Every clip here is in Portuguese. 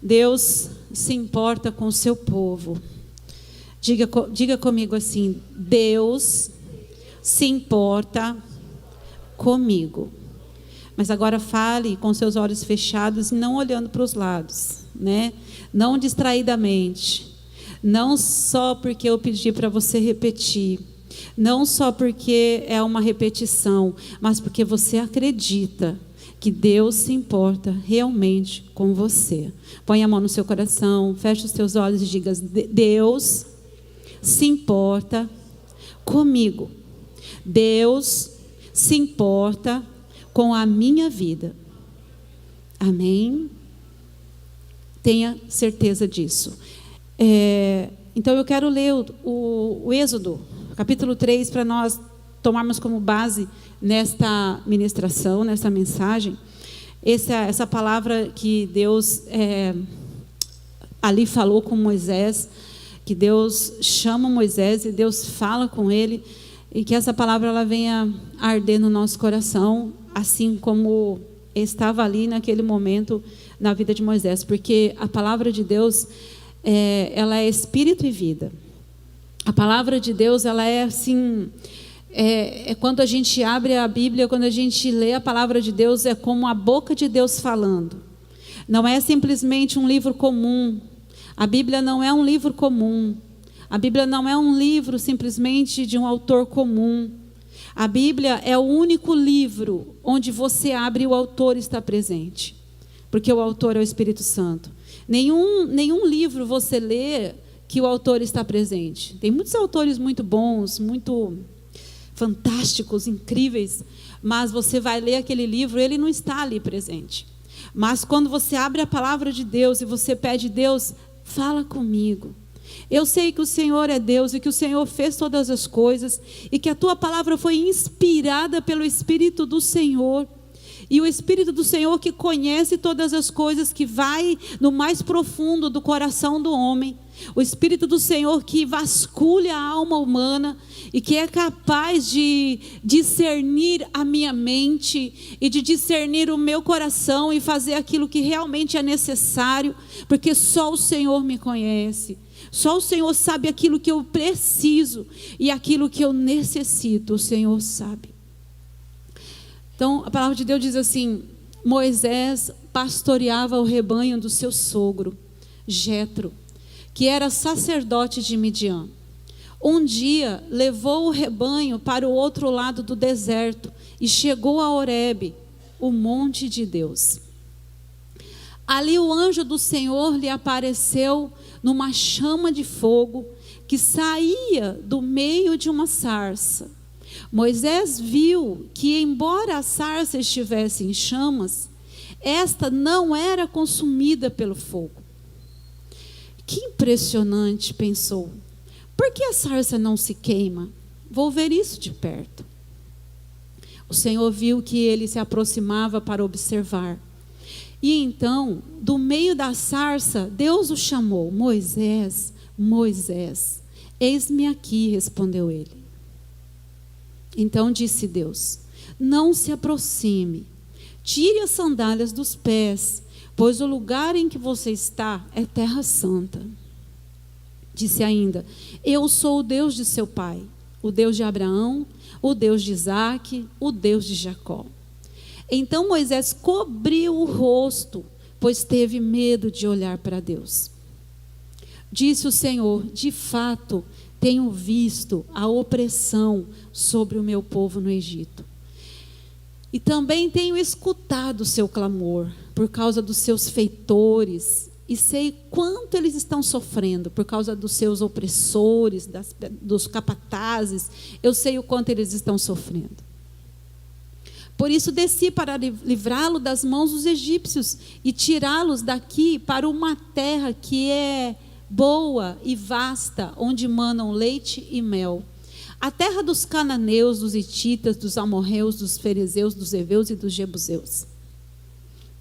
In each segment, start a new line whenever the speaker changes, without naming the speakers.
Deus se importa com o seu povo. Diga comigo assim: Deus se importa comigo. Mas agora fale com seus olhos fechados e não olhando para os lados, né? Não distraidamente. Não só porque eu pedi para você repetir. Não só porque é uma repetição, mas porque você acredita que Deus se importa realmente com você. Põe a mão no seu coração, feche os seus olhos e diga: Deus se importa comigo. Deus se importa com a minha vida. Amém? Tenha certeza disso. Então eu quero ler o Êxodo, capítulo 3, para nós tomarmos como base nesta ministração, nesta mensagem. Essa palavra que Deus ali falou com Moisés, que Deus chama Moisés e Deus fala com ele, e que essa palavra ela venha arder no nosso coração, assim como estava ali naquele momento na vida de Moisés, porque a palavra de Deus, ela é espírito e vida. A palavra de Deus, ela é assim, quando a gente abre a Bíblia, quando a gente lê a palavra de Deus, é como a boca de Deus falando. Não é simplesmente um livro comum. A Bíblia não é um livro comum. A Bíblia não é um livro simplesmente de um autor comum. A Bíblia é o único livro onde você abre e o autor está presente, porque o autor é o Espírito Santo. Nenhum livro você lê que o autor está presente. Tem muitos autores muito bons, muito fantásticos, incríveis, mas você vai ler aquele livro, ele não está ali presente. Mas quando você abre a palavra de Deus e você pede: Deus, fala comigo. Eu sei que o Senhor é Deus e que o Senhor fez todas as coisas e que a tua palavra foi inspirada pelo Espírito do Senhor. E o Espírito do Senhor que conhece todas as coisas, que vai no mais profundo do coração do homem. O Espírito do Senhor que vasculha a alma humana e que é capaz de discernir a minha mente e de discernir o meu coração e fazer aquilo que realmente é necessário, porque só o Senhor me conhece. Só o Senhor sabe aquilo que eu preciso e aquilo que eu necessito, o Senhor sabe. Então, a palavra de Deus diz assim: Moisés pastoreava o rebanho do seu sogro, Jetro, que era sacerdote de Midian. Um dia, levou o rebanho para o outro lado do deserto e chegou a Horebe, o monte de Deus. Ali o anjo do Senhor lhe apareceu numa chama de fogo que saía do meio de uma sarça. Moisés viu que, embora a sarça estivesse em chamas, esta não era consumida pelo fogo. Que impressionante, pensou. Por que a sarça não se queima? Vou ver isso de perto. O Senhor viu que ele se aproximava para observar. E então, do meio da sarça, Deus o chamou: Moisés, Moisés. Eis-me aqui, respondeu ele. Então disse Deus: não se aproxime, tire as sandálias dos pés, pois o lugar em que você está é terra santa. Disse ainda: eu sou o Deus de seu pai, o Deus de Abraão, o Deus de Isaque, o Deus de Jacó. Então Moisés cobriu o rosto, pois teve medo de olhar para Deus. Disse o Senhor: de fato, tenho visto a opressão sobre o meu povo no Egito. E também tenho escutado o seu clamor por causa dos seus feitores, e sei quanto eles estão sofrendo por causa dos seus opressores, dos capatazes. Eu sei o quanto eles estão sofrendo. Por isso desci para livrá-lo das mãos dos egípcios e tirá-los daqui para uma terra que é boa e vasta, onde manam leite e mel. A terra dos cananeus, dos hititas, dos amorreus, dos ferezeus, dos heveus e dos jebuseus.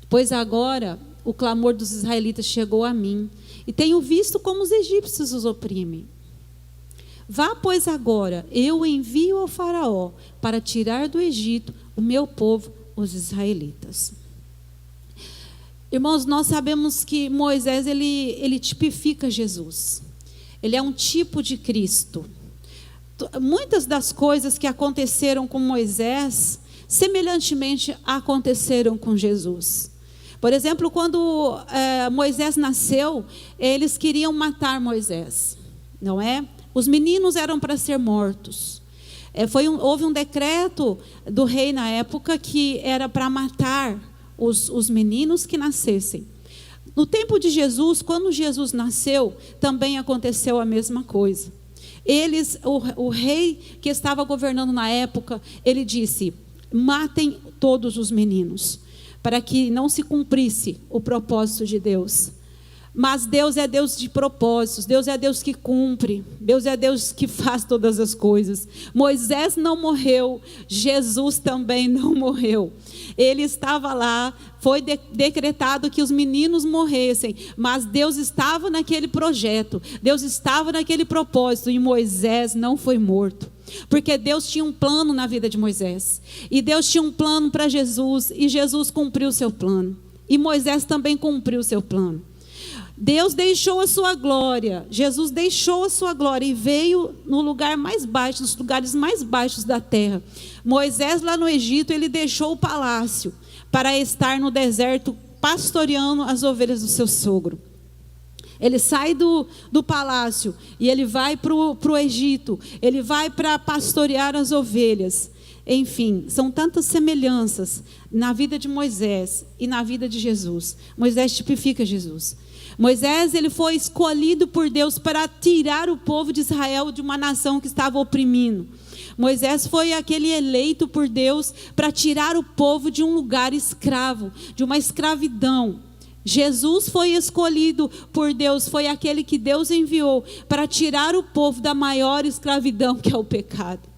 Pois agora o clamor dos israelitas chegou a mim, e tenho visto como os egípcios os oprimem. Vá, pois, agora, eu envio ao faraó para tirar do Egito o meu povo, os israelitas. Irmãos, nós sabemos que Moisés, ele tipifica Jesus. Ele é um tipo de Cristo. Muitas das coisas que aconteceram com Moisés, semelhantemente aconteceram com Jesus. Por exemplo, quando Moisés nasceu, eles queriam matar Moisés, não é? Os meninos eram para ser mortos. Houve um decreto do rei na época que era para matar os meninos que nascessem. No tempo de Jesus, quando Jesus nasceu, também aconteceu a mesma coisa. O rei que estava governando na época, ele disse: matem todos os meninos, para que não se cumprisse o propósito de Deus. Mas Deus é Deus de propósitos, Deus é Deus que cumpre, Deus é Deus que faz todas as coisas. Moisés não morreu, Jesus também não morreu. Ele estava lá, foi decretado que os meninos morressem, mas Deus estava naquele projeto, Deus estava naquele propósito, e Moisés não foi morto. Porque Deus tinha um plano na vida de Moisés, e Deus tinha um plano para Jesus, e Jesus cumpriu o seu plano, e Moisés também cumpriu o seu plano. Deus deixou a sua glória, Jesus deixou a sua glória e veio no lugar mais baixo, nos lugares mais baixos da terra. Moisés lá no Egito, ele deixou o palácio para estar no deserto pastoreando as ovelhas do seu sogro. Ele sai do palácio e ele vai para o Egito, ele vai para pastorear as ovelhas. Enfim, são tantas semelhanças na vida de Moisés e na vida de Jesus. Moisés tipifica Jesus. Moisés, ele foi escolhido por Deus para tirar o povo de Israel de uma nação que estava oprimindo. Moisés foi aquele eleito por Deus para tirar o povo de um lugar escravo, de uma escravidão. Jesus foi escolhido por Deus, foi aquele que Deus enviou para tirar o povo da maior escravidão, que é o pecado.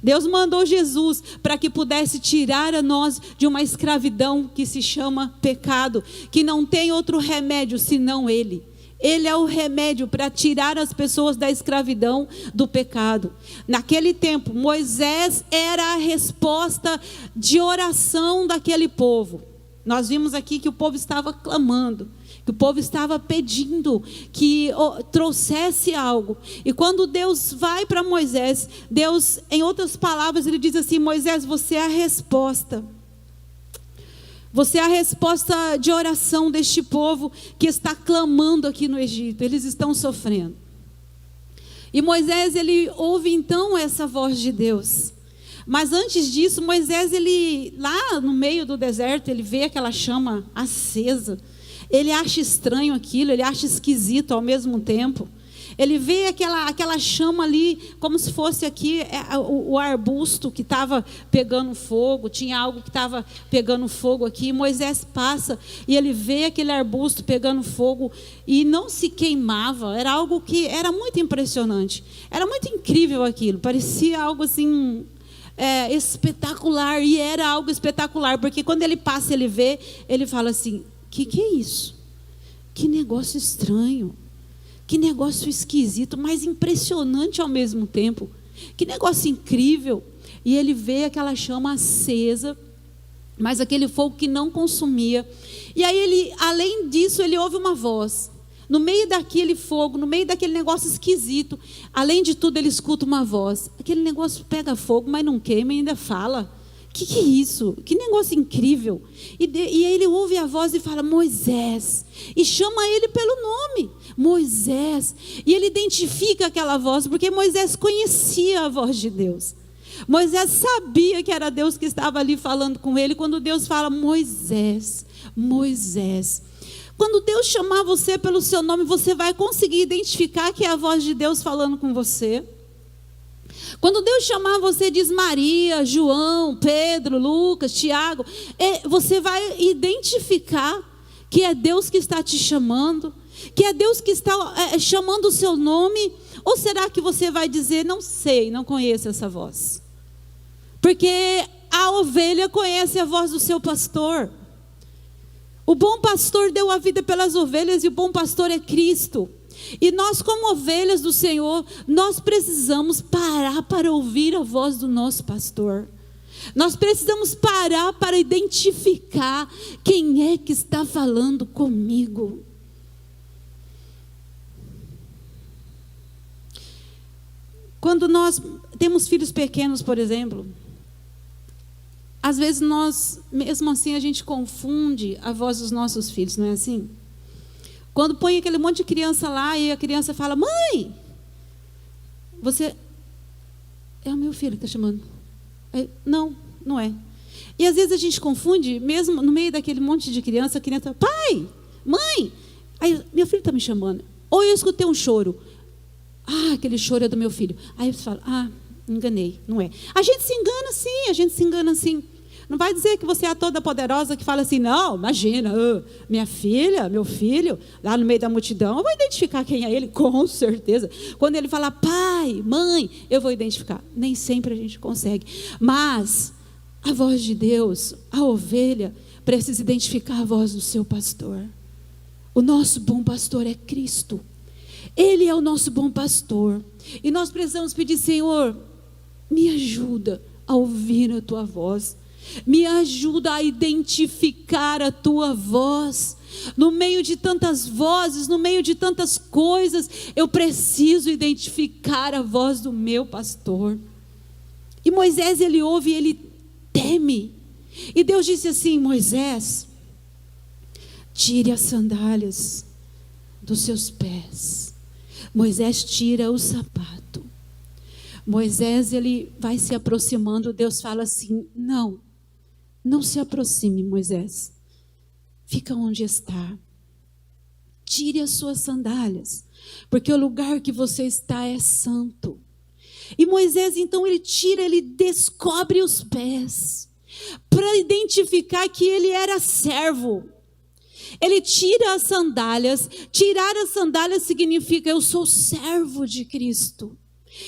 Deus mandou Jesus para que pudesse tirar a nós de uma escravidão que se chama pecado, que não tem outro remédio senão Ele. Ele é o remédio para tirar as pessoas da escravidão do pecado. Naquele tempo, Moisés era a resposta de oração daquele povo. Nós vimos aqui que o povo estava clamando, que o povo estava pedindo que trouxesse algo. E quando Deus vai para Moisés, Deus, em outras palavras, ele diz assim: Moisés, você é a resposta. Você é a resposta de oração deste povo que está clamando aqui no Egito. Eles estão sofrendo. E Moisés, ele ouve então essa voz de Deus. Mas antes disso, Moisés, ele lá no meio do deserto, ele vê aquela chama acesa. Ele acha estranho aquilo, ele acha esquisito ao mesmo tempo. Ele vê aquela chama ali, como se fosse aqui o arbusto que estava pegando fogo. Tinha algo que estava pegando fogo aqui. Moisés passa e ele vê aquele arbusto pegando fogo e não se queimava. Era algo que era muito impressionante. Era muito incrível aquilo. Parecia algo assim... espetacular, e era algo espetacular, porque quando ele passa, ele vê, ele fala assim: que é isso? Que negócio estranho, que negócio esquisito, mas impressionante ao mesmo tempo, que negócio incrível. E ele vê aquela chama acesa, mas aquele fogo que não consumia. E aí ele, além disso, ele ouve uma voz. No meio daquele fogo, no meio daquele negócio esquisito, além de tudo, ele escuta uma voz. Aquele negócio pega fogo, mas não queima e ainda fala. Que é isso? Que negócio incrível. E aí ele ouve a voz e fala: Moisés. E chama ele pelo nome, Moisés. E ele identifica aquela voz, porque Moisés conhecia a voz de Deus. Moisés sabia que era Deus que estava ali falando com ele. Quando Deus fala: Moisés, Moisés. Quando Deus chamar você pelo seu nome, você vai conseguir identificar que é a voz de Deus falando com você. Quando Deus chamar você, diz Maria, João, Pedro, Lucas, Tiago, você vai identificar que é Deus que está te chamando, que é Deus que está chamando o seu nome. Ou será que você vai dizer: não sei, não conheço essa voz? Porque a ovelha conhece a voz do seu pastor. O bom pastor deu a vida pelas ovelhas, e o bom pastor é Cristo. E nós, como ovelhas do Senhor, nós precisamos parar para ouvir a voz do nosso pastor. Nós precisamos parar para identificar quem é que está falando comigo. Quando nós temos filhos pequenos, por exemplo, às vezes nós, mesmo assim, a gente confunde a voz dos nossos filhos, não é assim? Quando põe aquele monte de criança lá e a criança fala: mãe, você é o meu filho que está chamando. Não, não é. E às vezes a gente confunde, mesmo no meio daquele monte de criança, a criança: pai, mãe, aí, meu filho está me chamando. Ou eu escutei um choro. Aquele choro é do meu filho. Aí você fala: enganei, não é. A gente se engana sim. Não vai dizer que você é a toda poderosa que fala assim: não, imagina, minha filha, meu filho, lá no meio da multidão, eu vou identificar quem é ele, com certeza. Quando ele falar pai, mãe, eu vou identificar. Nem sempre a gente consegue. Mas a voz de Deus, a ovelha, precisa identificar a voz do seu pastor. O nosso bom pastor é Cristo. Ele é o nosso bom pastor. E nós precisamos pedir: Senhor, me ajuda a ouvir a tua voz. Me ajuda a identificar a tua voz. No meio de tantas vozes, no meio de tantas coisas, eu preciso identificar a voz do meu pastor. E Moisés, ele ouve e ele teme. E Deus disse assim: Moisés, tire as sandálias dos seus pés. Moisés tira o sapato. Moisés, ele vai se aproximando. Deus fala assim: não se aproxime, Moisés. Fica onde está. Tire as suas sandálias, porque o lugar que você está é santo. E Moisés, então, ele descobre os pés, para identificar que ele era servo. Ele tira as sandálias. Tirar as sandálias significa: eu sou servo de Cristo.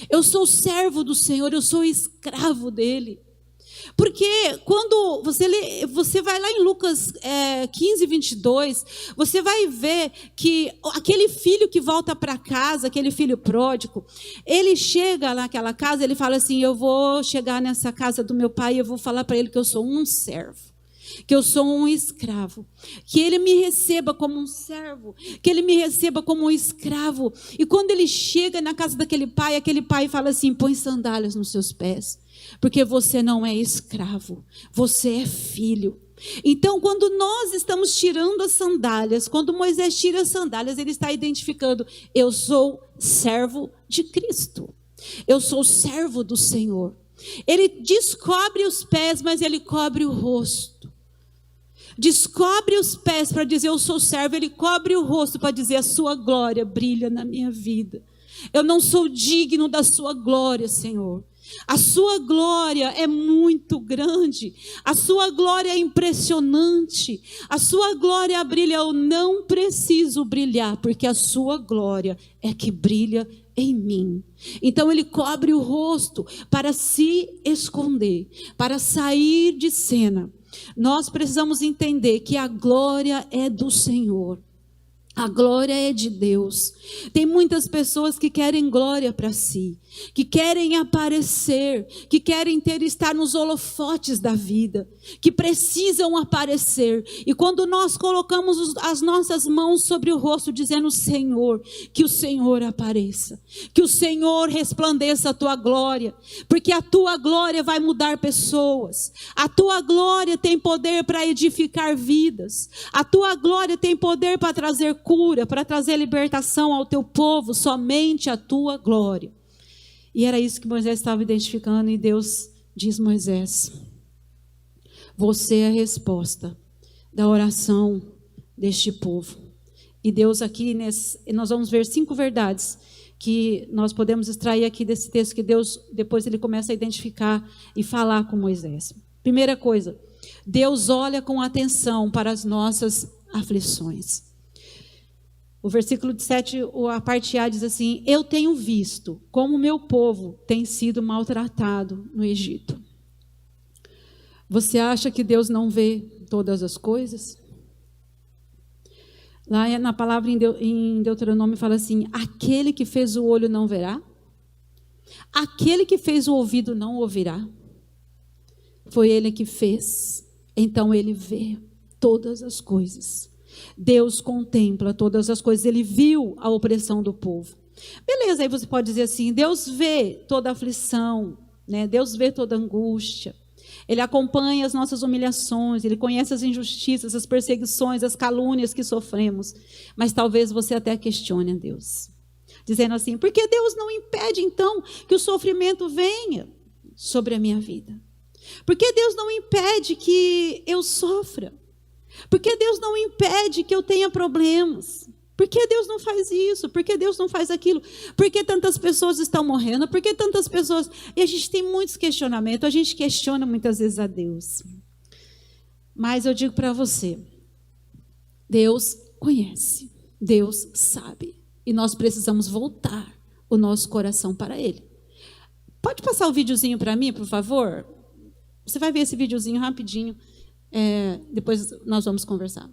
Eu sou servo do Senhor, eu sou escravo dele. Porque quando você vai lá em Lucas 15, 22, você vai ver que aquele filho que volta para casa, aquele filho pródigo, ele chega naquela casa, ele fala assim: eu vou chegar nessa casa do meu pai e eu vou falar para ele que eu sou um servo, que eu sou um escravo, que ele me receba como um servo, que ele me receba como um escravo. E quando ele chega na casa daquele pai, aquele pai fala assim: põe sandálias nos seus pés, porque você não é escravo, você é filho. Então, quando nós estamos tirando as sandálias, quando Moisés tira as sandálias, ele está identificando: eu sou servo de Cristo, eu sou servo do Senhor. Ele descobre os pés, mas ele cobre o rosto. Descobre os pés para dizer: eu sou servo. Ele cobre o rosto para dizer: a sua glória brilha na minha vida. Eu não sou digno da sua glória, Senhor. A sua glória é muito grande. A sua glória é impressionante. A sua glória brilha. Eu não preciso brilhar, porque a sua glória é que brilha em mim. Então ele cobre o rosto para se esconder, para sair de cena. Nós precisamos entender que a glória é do Senhor. A glória é de Deus. Tem muitas pessoas que querem glória para si, que querem aparecer, que querem estar nos holofotes da vida, que precisam aparecer. E quando nós colocamos as nossas mãos sobre o rosto, dizendo: Senhor, que o Senhor apareça, que o Senhor resplandeça a tua glória, porque a tua glória vai mudar pessoas, a tua glória tem poder para edificar vidas, a tua glória tem poder para trazer cura, para trazer libertação ao teu povo, somente a tua glória. E era isso que Moisés estava identificando. E Deus diz: Moisés, você é a resposta da oração deste povo. E Deus aqui, nós vamos ver 5 verdades que nós podemos extrair aqui desse texto, que Deus, depois ele começa a identificar e falar com Moisés. Primeira coisa, Deus olha com atenção para as nossas aflições. O versículo 7, a parte A diz assim: eu tenho visto como o meu povo tem sido maltratado no Egito. Você acha que Deus não vê todas as coisas? Lá na palavra em Deuteronômio fala assim: aquele que fez o olho não verá? Aquele que fez o ouvido não ouvirá? Foi Ele que fez. Então Ele vê todas as coisas. Deus contempla todas as coisas. Ele viu a opressão do povo. Beleza, aí você pode dizer assim, Deus vê toda aflição, né? Deus vê toda angústia. Ele acompanha as nossas humilhações, Ele conhece as injustiças, as perseguições, as calúnias que sofremos. Mas talvez você até questione a Deus, dizendo assim, por que Deus não impede então que o sofrimento venha sobre a minha vida? Por que Deus não impede que eu sofra? Por que Deus não impede que eu tenha problemas? Por que Deus não faz isso? Por que Deus não faz aquilo? Por que tantas pessoas estão morrendo? Por que tantas pessoas... E a gente tem muitos questionamentos, a gente questiona muitas vezes a Deus. Mas eu digo para você, Deus conhece, Deus sabe. E nós precisamos voltar o nosso coração para Ele. Pode passar o videozinho para mim, por favor? Você vai ver esse videozinho rapidinho. Depois nós vamos conversar.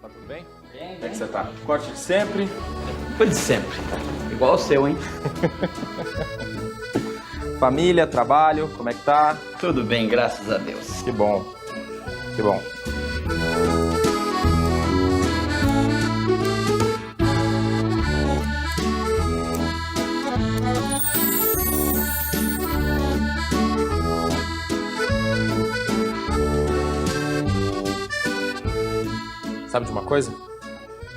Tá tudo bem? Bem. Como é que você tá? Corte de sempre?
Foi de sempre. Igual o seu, hein?
Família, trabalho, como é que tá?
Tudo bem, graças a Deus.
Que bom. Que bom. Sabe de uma coisa?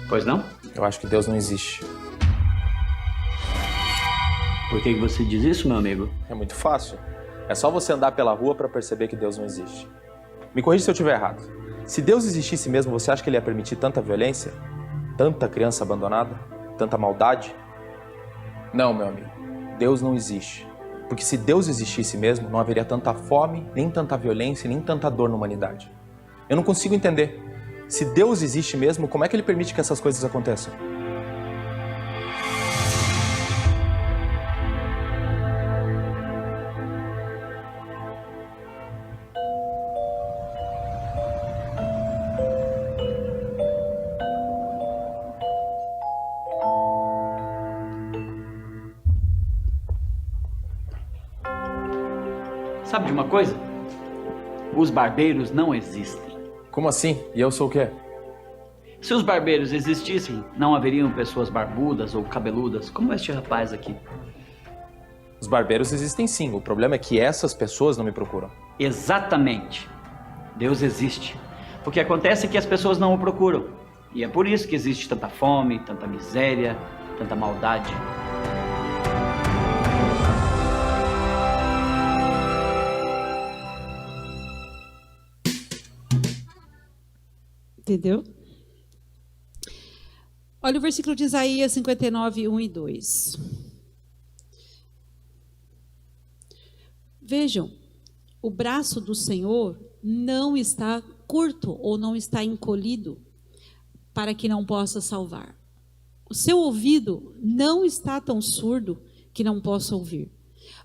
Pois não?
Eu acho que Deus não existe.
Por que você diz isso, meu amigo?
É muito fácil. É só você andar pela rua para perceber que Deus não existe. Me corrija se eu estiver errado. Se Deus existisse mesmo, você acha que Ele ia permitir tanta violência? Tanta criança abandonada? Tanta maldade? Não, meu amigo. Deus não existe. Porque se Deus existisse mesmo, não haveria tanta fome, nem tanta violência, nem tanta dor na humanidade. Eu não consigo entender. Se Deus existe mesmo, como é que Ele permite que essas coisas aconteçam?
Sabe de uma coisa? Os barbeiros não existem.
Como assim? E eu sou o quê?
Se os barbeiros existissem, não haveriam pessoas barbudas ou cabeludas, como este rapaz aqui.
Os barbeiros existem sim, o problema é que essas pessoas não me procuram.
Exatamente. Deus existe. O que acontece é que as pessoas não o procuram. E é por isso que existe tanta fome, tanta miséria, tanta maldade.
Entendeu? Olha o versículo de Isaías 59, 1 e 2. Vejam, o braço do Senhor não está curto ou não está encolhido para que não possa salvar. O seu ouvido não está tão surdo que não possa ouvir.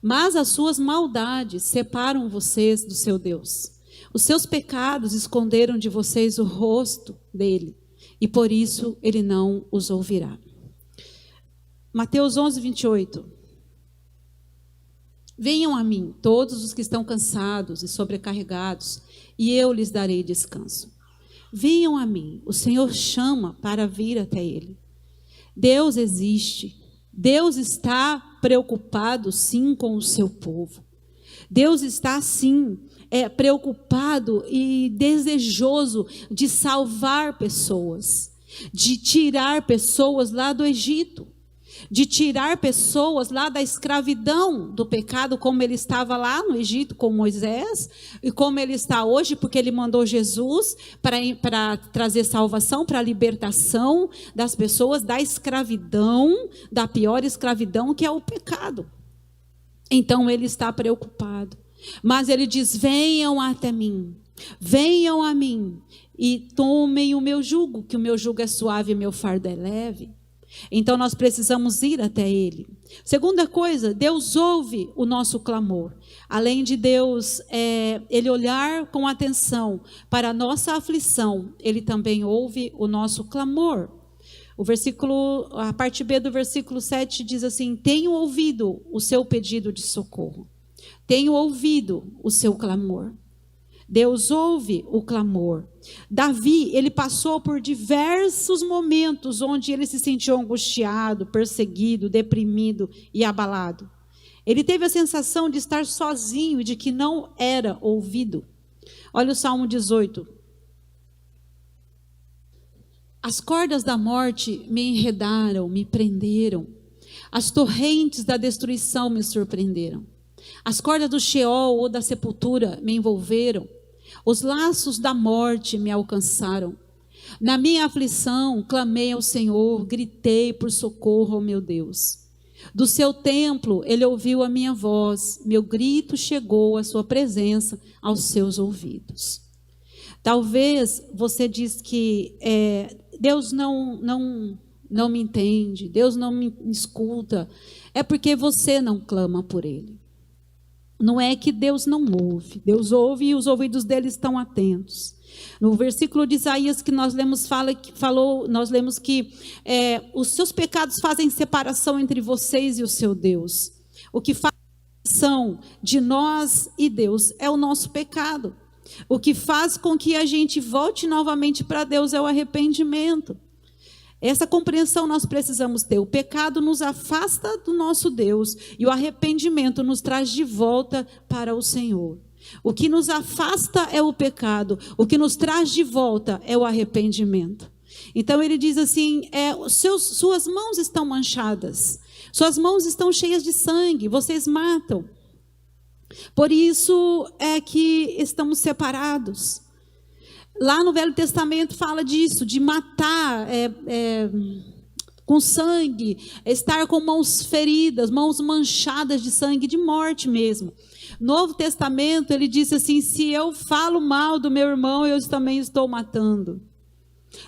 Mas as suas maldades separam vocês do seu Deus. Os seus pecados esconderam de vocês o rosto dele, e por isso ele não os ouvirá. Mateus 11, 28. Venham a mim, todos os que estão cansados e sobrecarregados, e eu lhes darei descanso. Venham a mim, o Senhor chama para vir até ele. Deus existe, Deus está preocupado sim com o seu povo. Deus está sim preocupado e desejoso de salvar pessoas, de tirar pessoas lá do Egito, de tirar pessoas lá da escravidão do pecado, como ele estava lá no Egito com Moisés, e como ele está hoje, porque ele mandou Jesus para trazer salvação, para a libertação das pessoas da escravidão, da pior escravidão, que é o pecado. Então ele está preocupado. Mas ele diz, venham até mim, venham a mim e tomem o meu jugo, que o meu jugo é suave e meu fardo é leve. Então nós precisamos ir até ele. Segunda coisa, Deus ouve o nosso clamor. Além de Deus, ele olhar com atenção para a nossa aflição, ele também ouve o nosso clamor. A parte B do versículo 7 diz assim, tenho ouvido o seu pedido de socorro. Tenho ouvido o seu clamor. Deus ouve o clamor. Davi, ele passou por diversos momentos onde ele se sentiu angustiado, perseguido, deprimido e abalado. Ele teve a sensação de estar sozinho e de que não era ouvido. Olha o Salmo 18. As cordas da morte me enredaram, me prenderam. As torrentes da destruição me surpreenderam. As cordas do Sheol ou da sepultura me envolveram. Os laços da morte me alcançaram. Na minha aflição, clamei ao Senhor, gritei por socorro ao meu Deus. Do seu templo, ele ouviu a minha voz, meu grito chegou à sua presença, aos seus ouvidos. Talvez você diz que Deus não me entende, Deus não me escuta. É porque você não clama por ele. Não é que Deus não ouve. Deus ouve e os ouvidos dele estão atentos. No versículo de Isaías que nós lemos, nós lemos que os seus pecados fazem separação entre vocês e o seu Deus. O que faz separação de nós e Deus é o nosso pecado. O que faz com que a gente volte novamente para Deus é o arrependimento. Essa compreensão nós precisamos ter. O pecado nos afasta do nosso Deus e o arrependimento nos traz de volta para o Senhor. O que nos afasta é o pecado, o que nos traz de volta é o arrependimento. Então ele diz assim, suas mãos estão manchadas, suas mãos estão cheias de sangue, vocês matam. Por isso é que estamos separados. Lá no Velho Testamento fala disso, de matar com sangue, estar com mãos feridas, mãos manchadas de sangue, de morte mesmo. Novo Testamento, ele disse assim, se eu falo mal do meu irmão, eu também estou matando.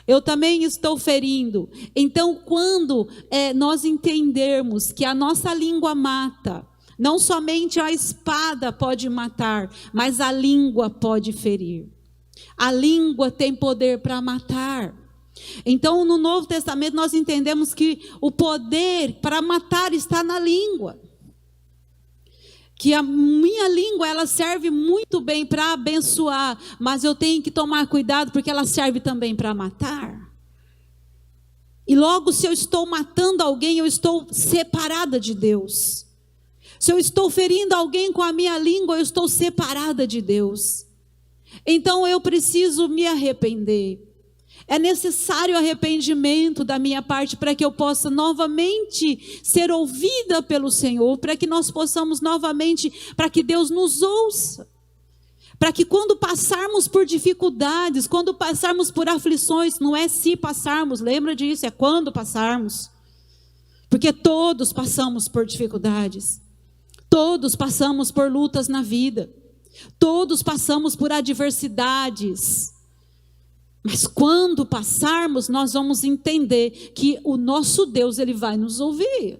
Eu também estou ferindo. Então, quando nós entendermos que a nossa língua mata, não somente a espada pode matar, mas a língua pode ferir. A língua tem poder para matar. Então, no Novo Testamento, nós entendemos que o poder para matar está na língua. Que a minha língua, ela serve muito bem para abençoar, mas eu tenho que tomar cuidado porque ela serve também para matar. E logo, se eu estou matando alguém, eu estou separada de Deus. Se eu estou ferindo alguém com a minha língua, eu estou separada de Deus. Então eu preciso me arrepender. É necessário arrependimento da minha parte para que eu possa novamente ser ouvida pelo Senhor, para que nós possamos novamente, para que Deus nos ouça. Para que quando passarmos por dificuldades, quando passarmos por aflições, não é se passarmos, lembra disso, é quando passarmos. Porque todos passamos por dificuldades. Todos passamos por lutas na vida. Todos passamos por adversidades. Mas quando passarmos, nós vamos entender que o nosso Deus, ele vai nos ouvir.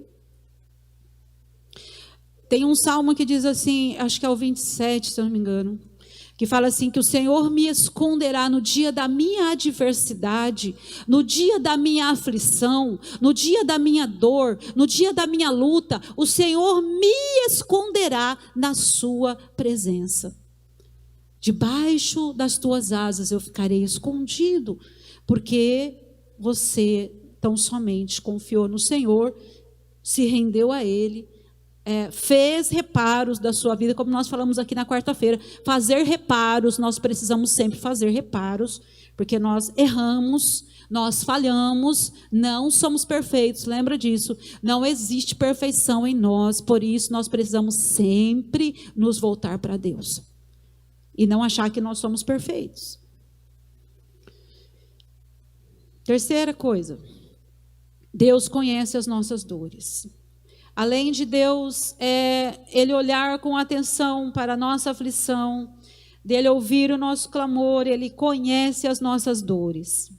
Tem um salmo que diz assim, acho que é o 27, se eu não me engano, que fala assim, que o Senhor me esconderá no dia da minha adversidade, no dia da minha aflição, no dia da minha dor, no dia da minha luta, o Senhor me esconderá na sua presença. Debaixo das tuas asas eu ficarei escondido, porque você tão somente confiou no Senhor, se rendeu a Ele, fez reparos da sua vida, como nós falamos aqui na quarta-feira. Fazer reparos, nós precisamos sempre fazer reparos, porque nós erramos, nós falhamos, não somos perfeitos, lembra disso, não existe perfeição em nós, por isso nós precisamos sempre nos voltar para Deus. E não achar que nós somos perfeitos. Terceira coisa, Deus conhece as nossas dores. Além de Deus, Ele olhar com atenção para a nossa aflição, dele ouvir o nosso clamor, Ele conhece as nossas dores.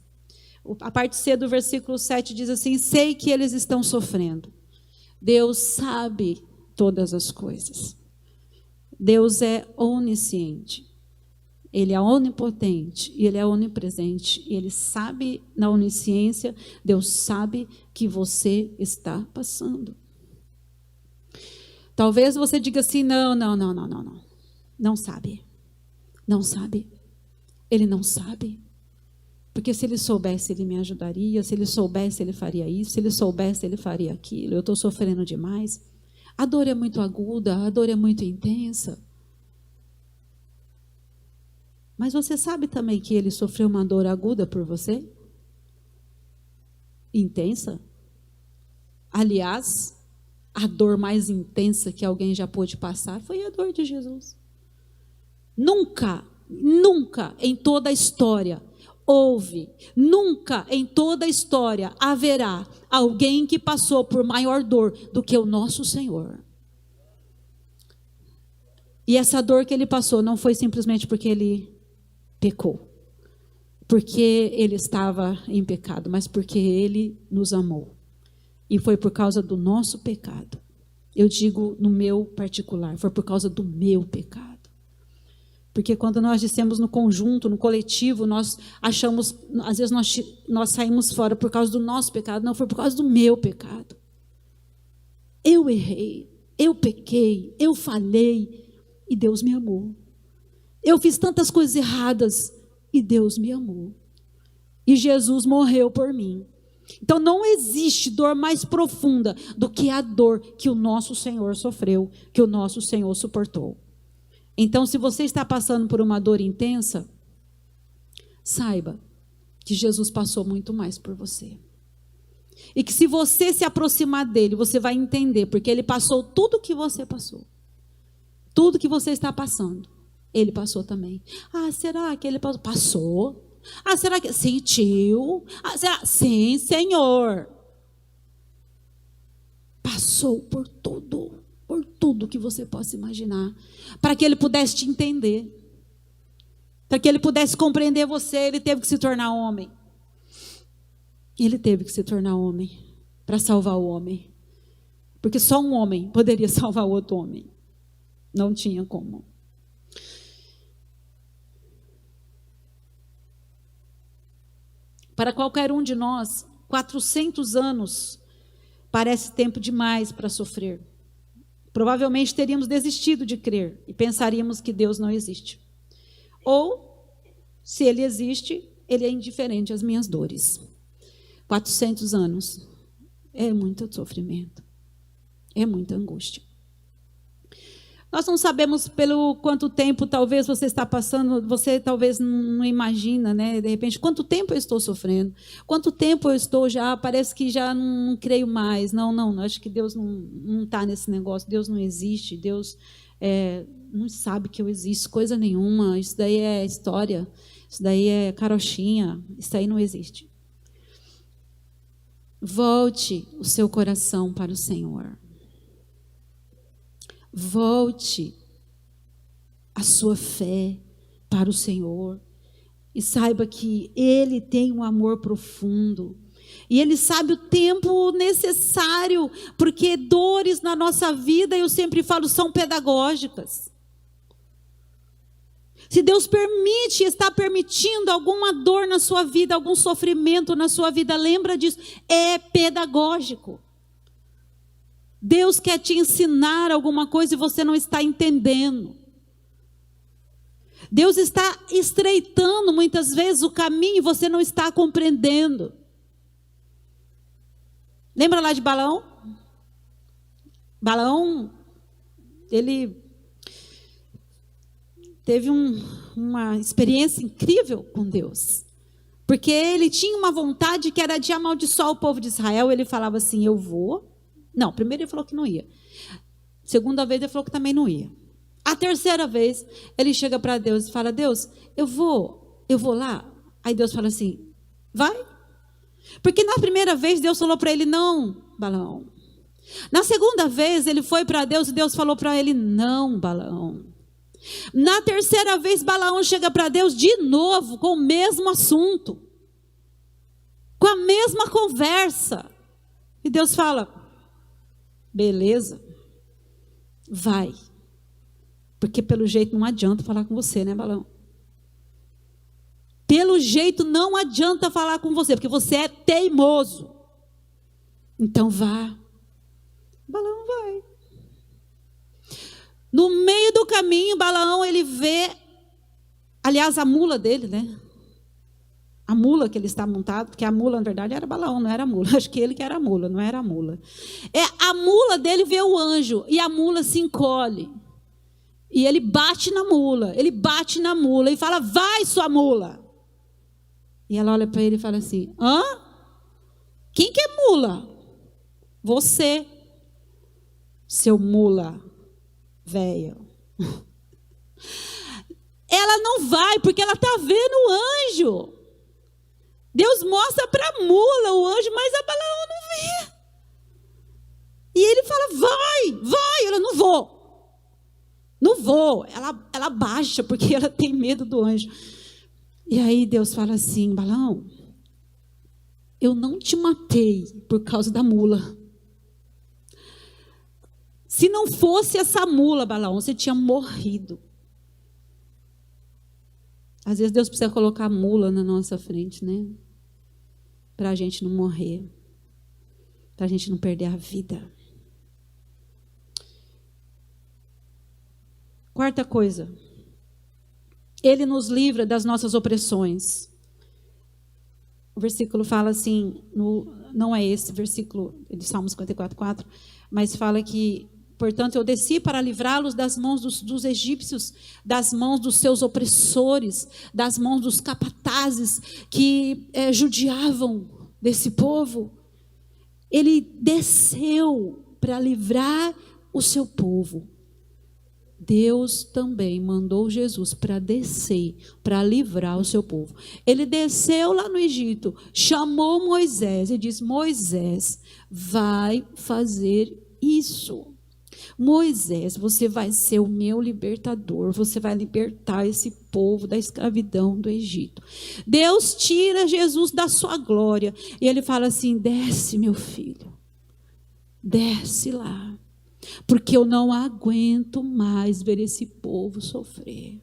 A parte C do versículo 7 diz assim, sei que eles estão sofrendo. Deus sabe todas as coisas. Deus é onisciente, Ele é onipotente e Ele é onipresente. E Ele sabe, na onisciência, Deus sabe que você está passando. Talvez você diga assim, não. Não sabe. Não sabe. Ele não sabe. Porque se ele soubesse, ele me ajudaria. Se ele soubesse, ele faria isso. Se ele soubesse, ele faria aquilo. Eu estou sofrendo demais. A dor é muito aguda, a dor é muito intensa. Mas você sabe também que ele sofreu uma dor aguda por você? Intensa? Aliás, a dor mais intensa que alguém já pôde passar foi a dor de Jesus. Nunca em toda a história nunca em toda a história haverá alguém que passou por maior dor do que o nosso Senhor. E essa dor que ele passou não foi simplesmente porque ele pecou, porque ele estava em pecado, mas porque ele nos amou. E foi por causa do nosso pecado. Eu digo no meu particular, foi por causa do meu pecado. Porque quando nós dissemos no conjunto, no coletivo, nós achamos, às vezes nós saímos fora por causa do nosso pecado. Não, foi por causa do meu pecado. Eu errei, eu pequei, eu falhei e Deus me amou. Eu fiz tantas coisas erradas e Deus me amou. E Jesus morreu por mim. Então não existe dor mais profunda do que a dor que o nosso Senhor sofreu, que o nosso Senhor suportou. Então, se você está passando por uma dor intensa, saiba que Jesus passou muito mais por você. E que se você se aproximar dele, você vai entender, porque ele passou tudo o que você passou. Tudo que você está passando, ele passou também. Ah, será que ele passou? Passou. Ah, será que sentiu? Ah, será? Sim, Senhor. Passou por tudo que você possa imaginar, para que ele pudesse te entender, para que ele pudesse compreender você. Ele teve que se tornar homem. Ele teve que se tornar homem para salvar o homem, porque só um homem poderia salvar o outro homem. Não tinha como. Para qualquer um de nós, 400 anos parece tempo demais para sofrer. Provavelmente teríamos desistido de crer e pensaríamos que Deus não existe. Ou, se ele existe, ele é indiferente às minhas dores. 400 anos é muito sofrimento, é muita angústia. Nós não sabemos pelo quanto tempo talvez você está passando, você talvez não imagina, né? De repente, quanto tempo eu estou sofrendo? Quanto tempo eu estou já, parece que já não creio mais. Não, acho que Deus não está nesse negócio, Deus não existe, Deus não sabe que eu existo, coisa nenhuma, isso daí é história, isso daí é carochinha, isso aí não existe. Volte o seu coração para o Senhor. Volte a sua fé para o Senhor e saiba que Ele tem um amor profundo e Ele sabe o tempo necessário, porque dores na nossa vida, eu sempre falo, são pedagógicas. Se Deus permite, está permitindo alguma dor na sua vida, algum sofrimento na sua vida, lembra disso, é pedagógico. Deus quer te ensinar alguma coisa e você não está entendendo. Deus está estreitando muitas vezes o caminho e você não está compreendendo. Lembra lá de Balaão? Balaão, ele teve uma experiência incrível com Deus. Porque ele tinha uma vontade que era de amaldiçoar o povo de Israel. Ele falava assim, eu vou... Não, primeiro ele falou que não ia. Segunda vez ele falou que também não ia. A terceira vez ele chega para Deus e fala, Deus, eu vou lá. Aí Deus fala assim, vai. Porque na primeira vez Deus falou para ele, não, Balaão. Na segunda vez ele foi para Deus e Deus falou para ele, não, Balaão. Na terceira vez Balaão chega para Deus de novo com o mesmo assunto. Com a mesma conversa. E Deus fala, beleza, vai. Porque pelo jeito não adianta falar com você, né, Balaão? Pelo jeito não adianta falar com você, porque você é teimoso. Então vá. Balaão vai. No meio do caminho, Balaão, ele vê, aliás, a mula dele, né? A mula que ele está montado, porque a mula, na verdade, era Balaão, não era a mula. Acho que ele que era a mula, não era a mula. A mula dele vê o anjo, e a mula se encolhe. E ele bate na mula, e fala, vai, sua mula. E ela olha para ele e fala assim, hã? Quem que é mula? Você, seu mula velha. Ela não vai, porque ela está vendo o anjo. Deus mostra para a mula o anjo, mas a Balaão não vê. E ele fala, vai. Ela, não vou. Ela baixa, porque ela tem medo do anjo. E aí Deus fala assim, Balaão, eu não te matei por causa da mula. Se não fosse essa mula, Balaão, você tinha morrido. Às vezes Deus precisa colocar a mula na nossa frente, né? Para a gente não morrer. Para a gente não perder a vida. Quarta coisa. Ele nos livra das nossas opressões. O versículo fala assim, não é esse versículo de Salmo 54:4, mas fala que, portanto, eu desci para livrá-los das mãos dos egípcios, das mãos dos seus opressores, das mãos dos capatazes que judiavam desse povo. Ele desceu para livrar o seu povo. Deus também mandou Jesus para descer, para livrar o seu povo. Ele desceu lá no Egito, chamou Moisés e disse, Moisés, vai fazer isso. Moisés, você vai ser o meu libertador, você vai libertar esse povo da escravidão do Egito. Deus tira Jesus da sua glória e ele fala assim, desce meu filho, desce lá, porque eu não aguento mais ver esse povo sofrer.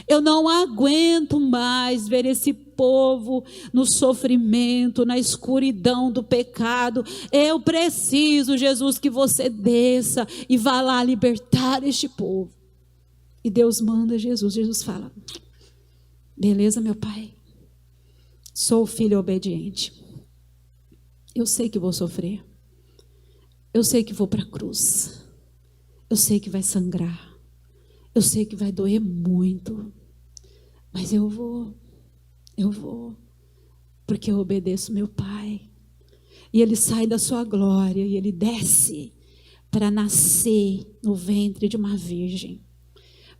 Eu não aguento mais ver esse povo no sofrimento, na escuridão do pecado. Eu preciso, Jesus, que você desça e vá lá libertar este povo. E Deus manda Jesus. Jesus fala, beleza, meu pai, sou filho obediente. Eu sei que vou sofrer. Eu sei que vou para a cruz. Eu sei que vai sangrar. Eu sei que vai doer muito, mas eu vou, porque eu obedeço meu Pai. E ele sai da sua glória e ele desce para nascer no ventre de uma virgem,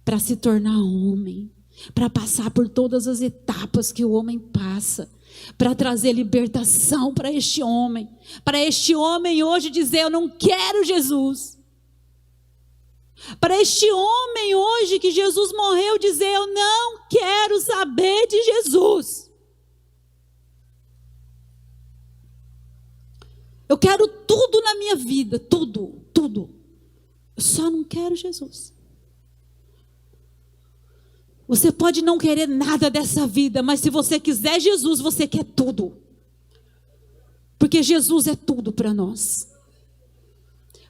para se tornar homem, para passar por todas as etapas que o homem passa, para trazer libertação para este homem hoje dizer, eu não quero Jesus. Para este homem hoje que Jesus morreu dizer, eu não quero saber de Jesus. Eu quero tudo na minha vida, tudo. Eu só não quero Jesus. Você pode não querer nada dessa vida, mas se você quiser Jesus, você quer tudo. Porque Jesus é tudo para nós.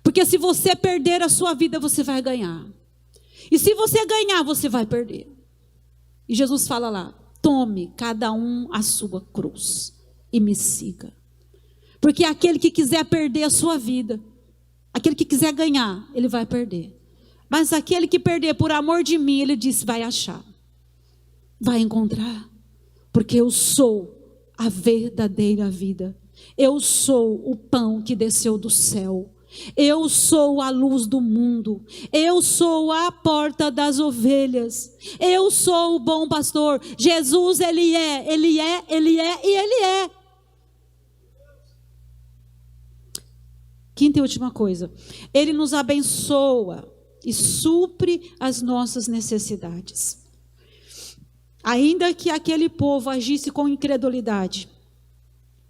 Porque se você perder a sua vida, você vai ganhar. E se você ganhar, você vai perder. E Jesus fala lá, tome cada um a sua cruz e me siga. Porque aquele que quiser perder a sua vida, aquele que quiser ganhar, ele vai perder. Mas aquele que perder por amor de mim, ele disse, vai achar. Vai encontrar. Porque eu sou a verdadeira vida. Eu sou o pão que desceu do céu. Eu sou a luz do mundo. Eu sou a porta das ovelhas. Eu sou o bom pastor. Jesus, Ele é. Quinta e última coisa. Ele nos abençoa e supre as nossas necessidades. Ainda que aquele povo agisse com incredulidade,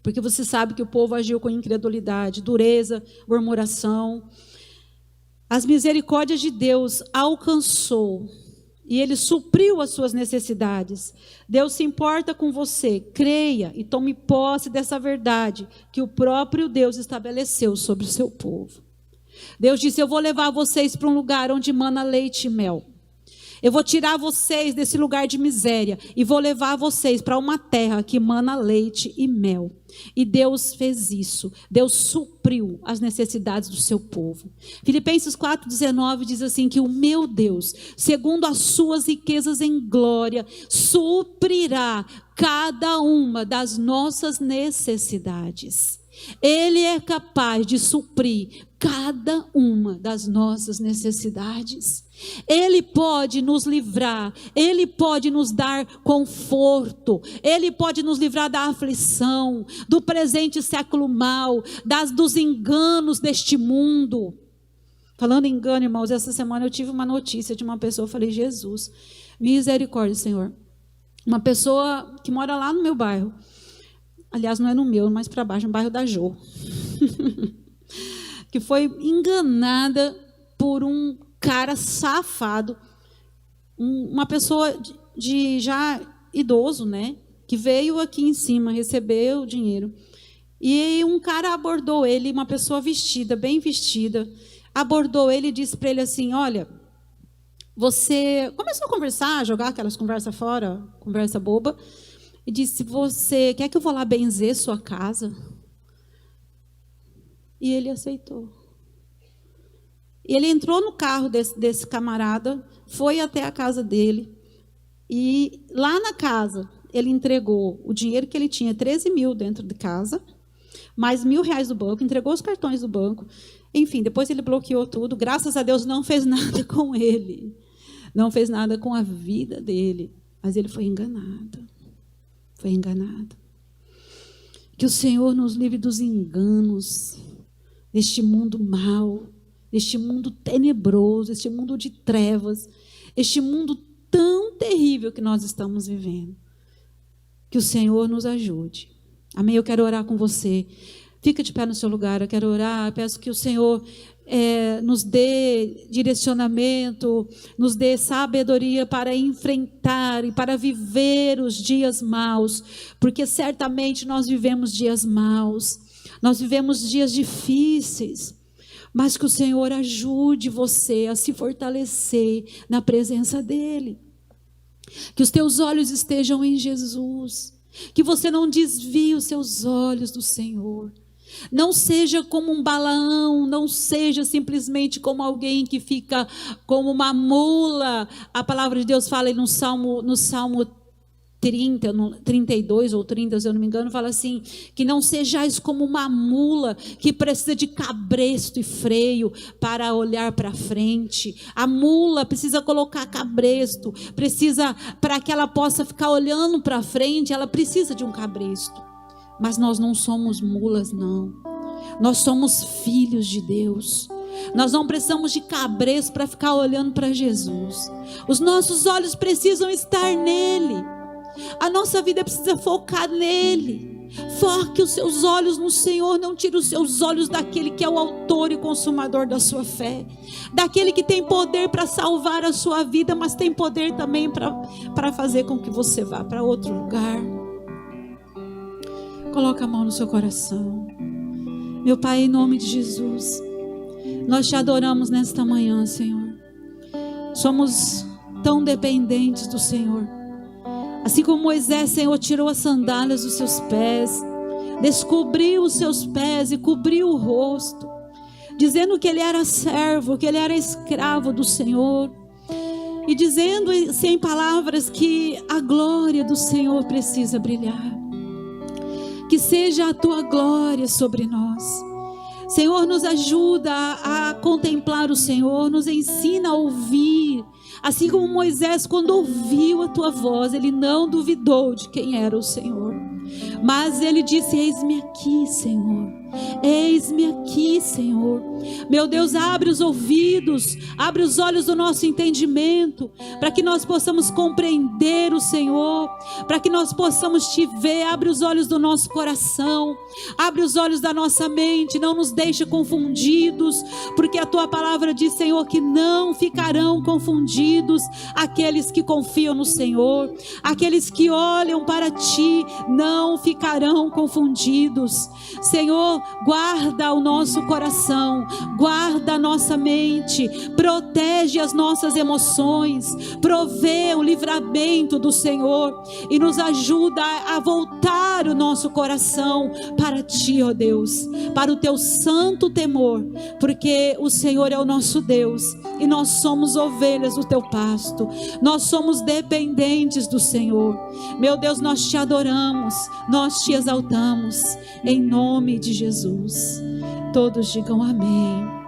porque você sabe que o povo agiu com incredulidade, dureza, murmuração. As misericórdias de Deus alcançou e Ele supriu as suas necessidades. Deus se importa com você. Creia e tome posse dessa verdade que o próprio Deus estabeleceu sobre o seu povo. Deus disse: eu vou levar vocês para um lugar onde mana leite e mel. Eu vou tirar vocês desse lugar de miséria e vou levar vocês para uma terra que mana leite e mel. E Deus fez isso. Deus supriu as necessidades do seu povo. Filipenses 4,19 diz assim: que o meu Deus, segundo as suas riquezas em glória, suprirá cada uma das nossas necessidades. Ele é capaz de suprir cada uma das nossas necessidades. Ele pode nos livrar, Ele pode nos dar conforto, Ele pode nos livrar da aflição, do presente século mau, dos enganos deste mundo. Falando em engano, irmãos, essa semana eu tive uma notícia de uma pessoa, eu falei: Jesus, misericórdia, Senhor. Uma pessoa que mora lá no meu bairro, aliás, não é no meu, mais para baixo, no bairro da Jô, que foi enganada por um cara safado, uma pessoa de já idoso, né? Que veio aqui em cima, recebeu o dinheiro. E um cara abordou ele, uma pessoa vestida, bem vestida, abordou ele e disse para ele assim: olha, você começou a conversar, jogar aquelas conversas fora, conversa boba, e disse: você quer que eu vou lá benzer sua casa? E ele aceitou. E ele entrou no carro desse camarada, foi até a casa dele, e lá na casa ele entregou o dinheiro que ele tinha, 13 mil dentro de casa, mais R$1.000 do banco, entregou os cartões do banco, enfim, depois ele bloqueou tudo. Graças a Deus não fez nada com ele, não fez nada com a vida dele, mas ele foi enganado. Foi enganado. Que o Senhor nos livre dos enganos deste mundo mau, deste mundo tenebroso, este mundo de trevas, este mundo tão terrível que nós estamos vivendo. Que o Senhor nos ajude. Amém? Eu quero orar com você. Fica de pé no seu lugar, eu quero orar. Peço que o Senhor nos dê direcionamento, nos dê sabedoria para enfrentar e para viver os dias maus, porque certamente nós vivemos dias maus, nós vivemos dias difíceis, mas que o Senhor ajude você a se fortalecer na presença dEle, que os teus olhos estejam em Jesus, que você não desvie os seus olhos do Senhor. Não seja como um Balaão, não seja simplesmente como alguém que fica como uma mula. A palavra de Deus fala no Salmo 30, 32 ou 30, se eu não me engano, fala assim: que não sejais como uma mula que precisa de cabresto e freio para olhar para frente. A mula precisa colocar cabresto, para que ela possa ficar olhando para frente, ela precisa de um cabresto. Mas nós não somos mulas, não. Nós somos filhos de Deus. Nós não precisamos de cabresto para ficar olhando para Jesus. Os nossos olhos precisam estar nele. A nossa vida precisa focar nele. Foque os seus olhos no Senhor. Não tire os seus olhos daquele que é o autor e consumador da sua fé, daquele que tem poder para salvar a sua vida, mas tem poder também para fazer com que você vá para outro lugar. Coloca a mão no seu coração. Meu Pai, em nome de Jesus, nós te adoramos nesta manhã, Senhor. Somos tão dependentes do Senhor. Assim como Moisés, Senhor, tirou as sandálias dos seus pés, descobriu os seus pés e cobriu o rosto, dizendo que ele era servo, que ele era escravo do Senhor, e dizendo sem palavras que a glória do Senhor precisa brilhar. Que seja a tua glória sobre nós. Senhor, nos ajuda a contemplar o Senhor, nos ensina a ouvir. Assim como Moisés, quando ouviu a tua voz, ele não duvidou de quem era o Senhor, mas ele disse: eis-me aqui, Senhor. Eis-me aqui, Senhor. Meu Deus, abre os ouvidos, abre os olhos do nosso entendimento, para que nós possamos compreender o Senhor, para que nós possamos te ver. Abre os olhos do nosso coração, abre os olhos da nossa mente, não nos deixe confundidos, porque a tua palavra diz, Senhor, que não ficarão confundidos aqueles que confiam no Senhor, aqueles que olham para ti, não não ficarão confundidos. Senhor, guarda o nosso coração, guarda a nossa mente, protege as nossas emoções, provê o livramento do Senhor e nos ajuda a voltar o nosso coração para Ti, ó Deus, para o Teu santo temor, porque o Senhor é o nosso Deus e nós somos ovelhas do Teu pasto, nós somos dependentes do Senhor. Meu Deus, nós Te adoramos, nós Te exaltamos, em nome de Jesus. Todos digam amém.